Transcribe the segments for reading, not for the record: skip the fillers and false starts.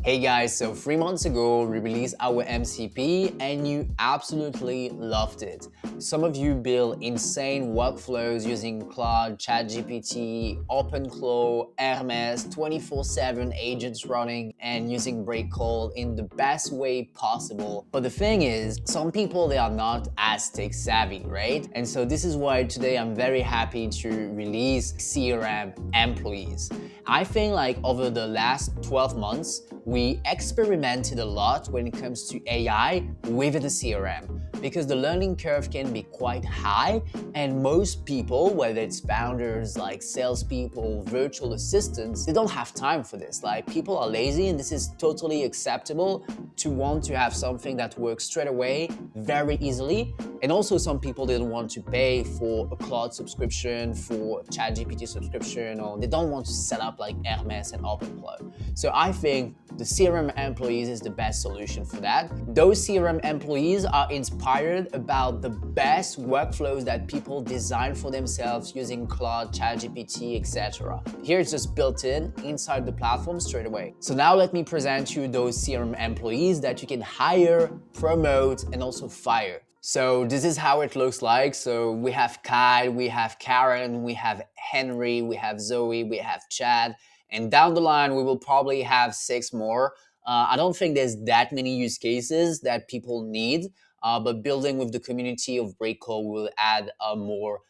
Hey guys, so 3 months ago we released our MCP and you absolutely loved it. Some of you build insane workflows using Claude, ChatGPT, OpenClaw, Hermes, 24/7 agents running and using Breakcold in the best way possible. But the thing is, some people they are not as tech savvy, right? And so this is why today I'm very happy to release CRM Employees. I think like over the last 12 months, we experimented a lot when it comes to AI with the CRM because the learning curve can be quite high and most people, whether it's founders like salespeople, virtual assistants, they don't have time for this. Like people are lazy and this is totally acceptable to want to have something that works straight away, very easily. And also some people didn't want to pay for a Claude subscription, for a ChatGPT subscription, or they don't want to set up like Hermes and OpenClaw. So I think the CRM Employees is the best solution for that. Those CRM Employees are inspired about the best workflows that people design for themselves using Claude, ChatGPT, etc. Here it's just built in inside the platform straight away. So now let me present you those CRM Employees that you can hire, promote, and also fire. So this is how it looks like. So we have Kyle, we have Karen, we have Henry, we have Zoe, we have Chad, and down the line we will probably have 6 more. I don't think there's that many use cases that people need, but building with the community of Breakcold will add more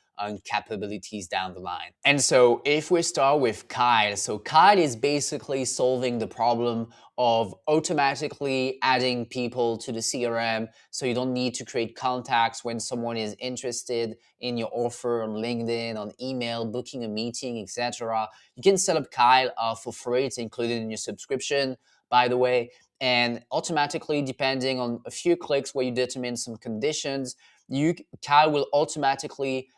capabilities down the line. And so if we start with Kyle, so Kyle is basically solving the problem of automatically adding people to the CRM so you don't need to create contacts when someone is interested in your offer on LinkedIn, on email, booking a meeting, etc. You can set up Kyle for free. It's included in your subscription, by the way, and automatically, depending on a few clicks where you determine some conditions, Kyle will automatically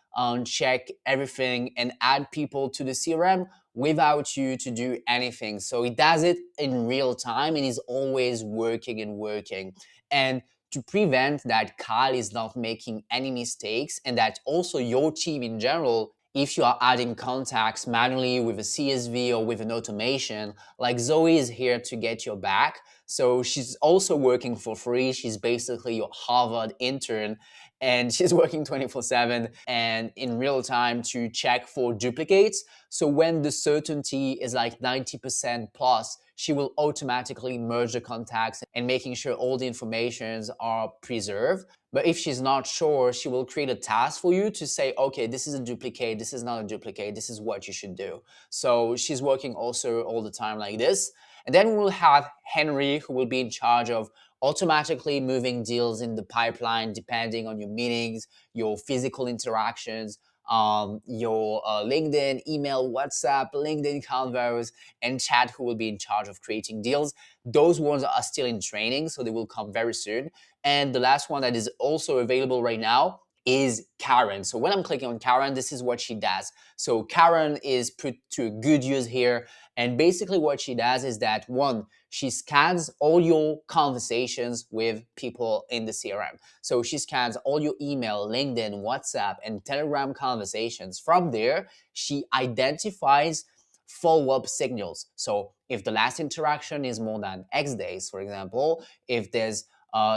check everything and add people to the CRM without you to do anything. So he does it in real time and he's always working and working. And to prevent that Kyle is not making any mistakes and that also your team in general, if you are adding contacts manually with a CSV or with an automation, like Zoe is here to get your back. So she's also working for free. She's basically your Harvard intern and she's working 24/7 and in real time to check for duplicates. So when the certainty is like 90% plus, she will automatically merge the contacts and making sure all the informations are preserved. But if she's not sure, she will create a task for you to say, okay, this is a duplicate, this is not a duplicate, this is what you should do. So she's working also all the time like this. And then we'll have Henry, who will be in charge of automatically moving deals in the pipeline depending on your meetings, your physical interactions, your LinkedIn, email, WhatsApp, LinkedIn convos, and Chad, who will be in charge of creating deals. Those ones are still in training, so they will come very soon. And the last one that is also available right now is Karen. So when I'm clicking on Karen, this is what she does. So Karen is put to good use here. And basically what she does is that one, she scans all your conversations with people in the CRM. So she scans all your email, LinkedIn, WhatsApp, and Telegram conversations. From there, she identifies follow-up signals. So if the last interaction is more than X days, for example, if there's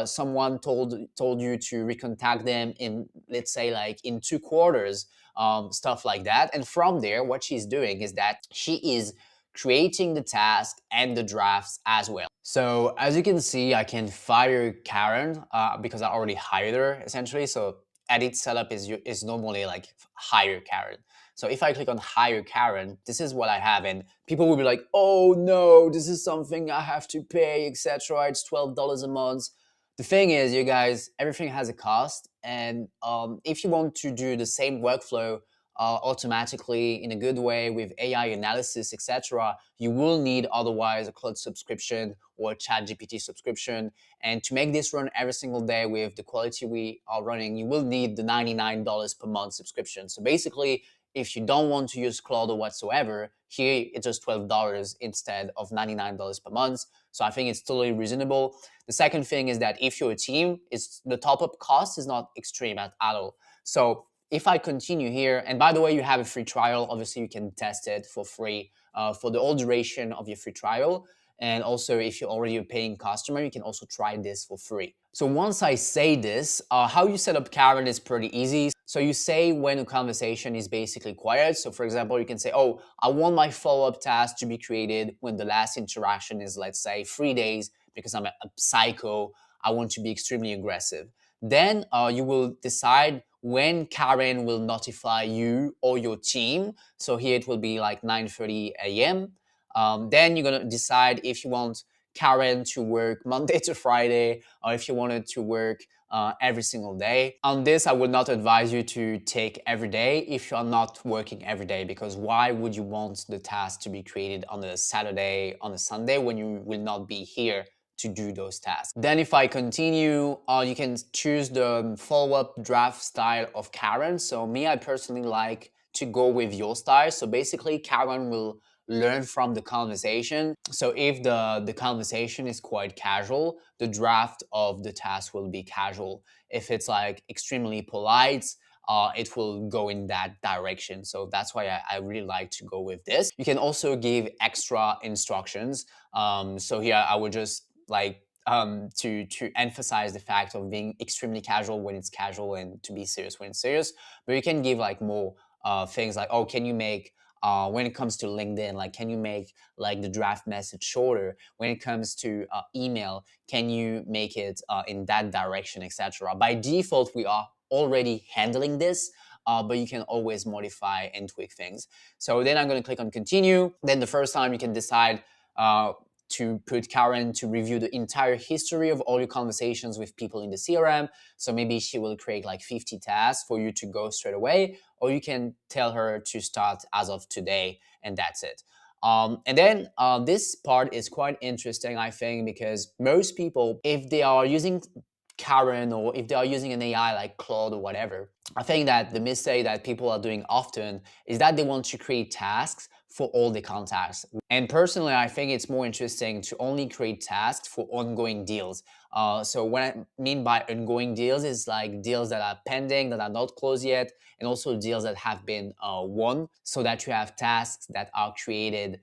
someone told you to recontact them in, let's say, like in 2 quarters, stuff like that. And from there, what she's doing is that she is creating the task and the drafts as well. So as you can see, I can fire Karen because I already hired her essentially. So edit setup is normally like hire Karen. So if I click on hire Karen, this is what I have. And people will be like, oh no, this is something I have to pay, etc. It's $12 a month. The thing is, you guys, everything has a cost. And if you want to do the same workflow automatically in a good way with AI analysis, etc., you will need otherwise a Claude subscription or a ChatGPT subscription. And to make this run every single day with the quality we are running, you will need the $99 per month subscription. So basically, if you don't want to use Claude or whatsoever, here it's just $12 instead of $99 per month. So I think it's totally reasonable. The second thing is that if you're a team, the top-up cost is not extreme at all. So if I continue here, and by the way, you have a free trial. Obviously, you can test it for free for the whole duration of your free trial. And also, if you're already a paying customer, you can also try this for free. So once I say this, how you set up Karen is pretty easy. So you say when a conversation is basically quiet. So for example, you can say, oh, I want my follow-up task to be created when the last interaction is, let's say, 3 days, because I'm a psycho. I want to be extremely aggressive. Then you will decide when Karen will notify you or your team. So here it will be like 9:30 a.m. Then you're going to decide if you want Karen to work Monday to Friday, or if you wanted to work every single day. On this, I would not advise you to take every day if you're not working every day, because why would you want the task to be created on a Saturday, on a Sunday, when you will not be here to do those tasks? Then if I continue, you can choose the follow-up draft style of Karen. So me, I personally like to go with your style. So basically, Karen will learn from the conversation. So if the conversation is quite casual, the draft of the task will be casual. If it's like extremely polite, it will go in that direction. So that's why I really like to go with this. You can also give extra instructions. So here I would just like to emphasize the fact of being extremely casual when it's casual and to be serious when it's serious. But you can give like more things like, oh, can you make when it comes to LinkedIn, like, can you make like the draft message shorter? When it comes to email, can you make it in that direction, etc. By default, we are already handling this, but you can always modify and tweak things. So then I'm going to click on continue. Then the first time you can decide to put Karen to review the entire history of all your conversations with people in the CRM. So maybe she will create like 50 tasks for you to go straight away, or you can tell her to start as of today, and that's it. And then this part is quite interesting, I think, because most people, if they are using Karen or if they are using an AI like Claude or whatever, I think that the mistake that people are doing often is that they want to create tasks for all the contacts. And personally, I think it's more interesting to only create tasks for ongoing deals. So what I mean by ongoing deals is like deals that are pending, that are not closed yet, and also deals that have been won, so that you have tasks that are created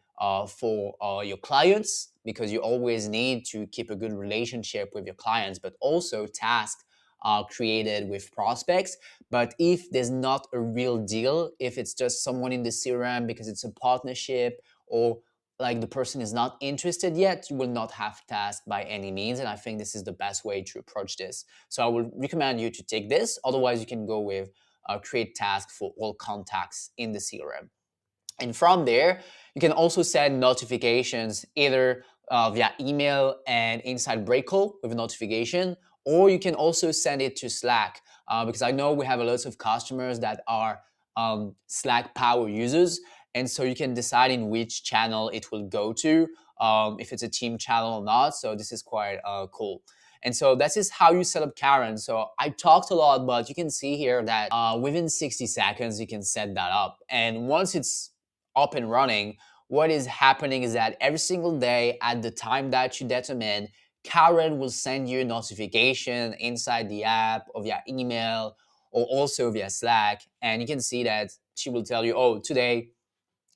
for your clients, because you always need to keep a good relationship with your clients, but also tasks are created with prospects. But if there's not a real deal, if it's just someone in the CRM because it's a partnership, or like the person is not interested yet, you will not have tasks by any means. And I think this is the best way to approach this. So I would recommend you to take this. Otherwise, you can go with create tasks for all contacts in the CRM. And from there, you can also send notifications either via email and inside Breakcold with a notification, or you can also send it to Slack, because I know we have a lot of customers that are Slack power users. And so you can decide in which channel it will go to, if it's a team channel or not. So this is quite cool. And so that is how you set up Karen. So I talked a lot, but you can see here that within 60 seconds, you can set that up. And once it's up and running, what is happening is that every single day at the time that you determine, Karen will send you a notification inside the app or via email or also via Slack. And you can see that she will tell you, oh, today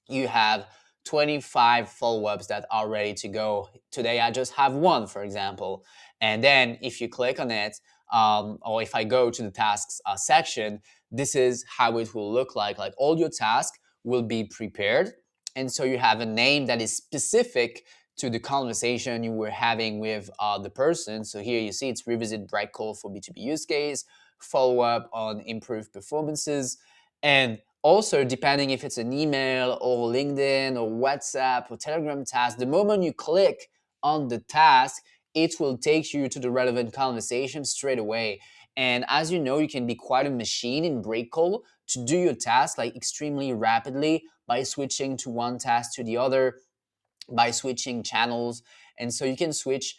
you have 25 follow-ups that are ready to go. Today, I just have one, for example. And then if you click on it, or if I go to the tasks section, this is how it will look like. Like all your tasks will be prepared. And so you have a name that is specific to the conversation you were having with the person. So here you see it's revisit Breakcold for B2B use case, follow up on improved performances, and also, depending if it's an email or LinkedIn or WhatsApp or Telegram task, the moment you click on the task, it will take you to the relevant conversation straight away. And as you know, you can be quite a machine in Breakcold to do your task like extremely rapidly by switching to one task to the other, by switching channels. And so you can switch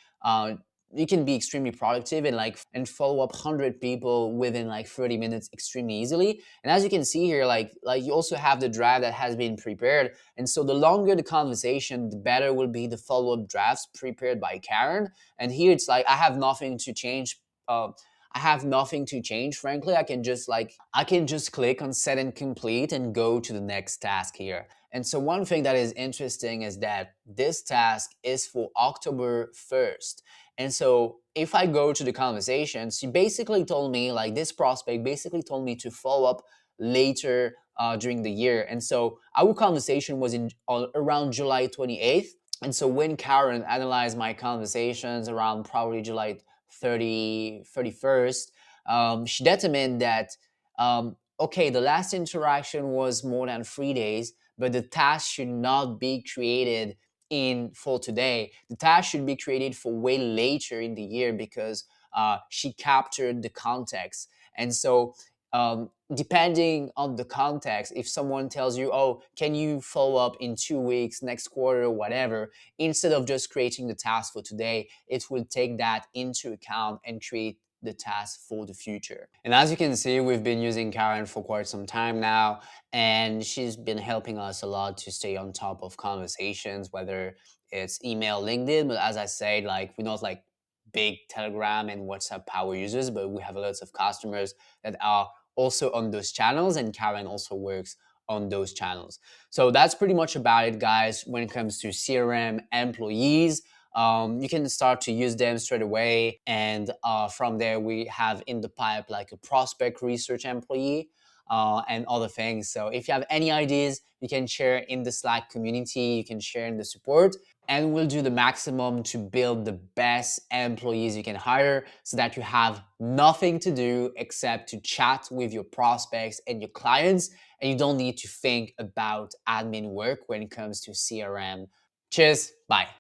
you can be extremely productive and follow up 100 people within like 30 minutes extremely easily. And as you can see here, like you also have the draft that has been prepared. And so the longer the conversation, the better will be the follow-up drafts prepared by Karen. And here it's like I have nothing to change. I have nothing to change, frankly. I can just click on set and complete and go to the next task here. And so one thing that is interesting is that this task is for October 1st. And so if I go to the conversation, she basically told me, like this prospect basically told me to follow up later during the year. And so our conversation was in around July 28th. And so when Karen analyzed my conversations around probably July 31st, she determined that, okay, the last interaction was more than 3 days, but the task should not be created in for today. The task should be created for way later in the year because she captured the context. And so depending on the context, if someone tells you, oh, can you follow up in 2 weeks, next quarter, whatever, instead of just creating the task for today, it will take that into account and create the task for the future. And as you can see, we've been using Karen for quite some time now, and she's been helping us a lot to stay on top of conversations, whether it's email, LinkedIn, but as I said, like we're not like big Telegram and WhatsApp power users, but we have lots of customers that are also on those channels, and Karen also works on those channels. So that's pretty much about it, guys, when it comes to CRM employees. You can start to use them straight away, and from there we have in the pipe like a prospect research employee and other things. So if you have any ideas, you can share in the Slack community, you can share in the support, and we'll do the maximum to build the best employees you can hire so that you have nothing to do except to chat with your prospects and your clients, and you don't need to think about admin work when it comes to CRM. Cheers, bye.